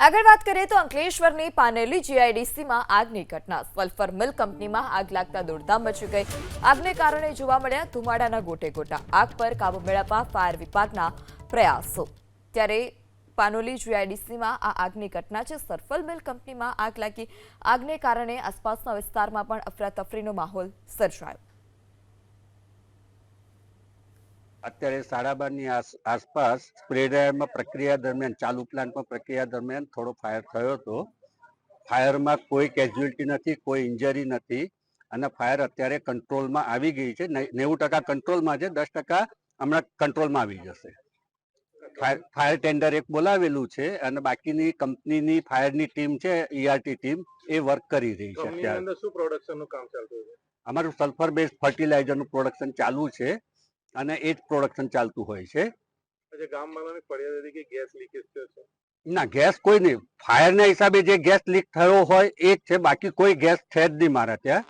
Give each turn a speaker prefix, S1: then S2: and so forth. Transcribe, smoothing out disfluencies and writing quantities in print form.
S1: આગળ વાત કરીએ તો અંકલેશ્વરની પાનેલી જીઆઈડીસીમાં આગની ઘટના. સલ્ફર મિલ કંપનીમાં આગ લાગતા દોડધામ મચી ગઈ. આગને કારણે જોવા મળ્યા ધુમાડાના ગોટેગોટા. આગ પર કાબુ મેળવવા ફાયર વિભાગના પ્રયાસો. ત્યારે પાનોલી જીઆઈડીસીમાં આ આગની ઘટના છે. સલ્ફર મિલ કંપનીમાં આગ લાગી. આગને કારણે આસપાસના વિસ્તારમાં પણ અફરાતફરીનો માહોલ સર્જાયો.
S2: અત્યારે 12:30ની આસપાસ સ્પ્રે ડ્રાયરમાં પ્રક્રિયા દરમિયાન ચાલુ પ્લાન્ટમાં પ્રક્રિયા દરમિયાન થોડો ફાયર થયો હતો. ફાયરમાં કોઈ કેઝ્યુઅલ્ટી નથી, કોઈ ઇન્જરી નથી અને ફાયર અત્યારે કંટ્રોલમાં આવી ગઈ છે. 90% કંટ્રોલમાં છે, 10% હમણાં કંટ્રોલમાં આવી જશે. ફાયર ટેન્ડર એક બોલાવેલું છે અને બાકીની કંપનીની ફાયરની ટીમ છે, ERT ટીમ, એ વર્ક કરી રહી છે.
S3: અત્યારે શું પ્રોડક્શનનું કામ ચાલતું છે?
S2: અમારું સલ્ફર બેઝ ફર્ટિલાઇઝરનું પ્રોડક્શન ચાલુ છે અને એ જ પ્રોડક્શન ચાલતું હોય છે.
S3: ગામવાળાની ફરિયાદ હતી કે ગેસ લીકેજ થયો છે.
S2: ના, ગેસ કોઈ નહીં. ફાયરના હિસાબે જે ગેસ લીક થયો હોય એ જ છે, બાકી કોઈ ગેસ છે જ નહીં મારા ત્યાં.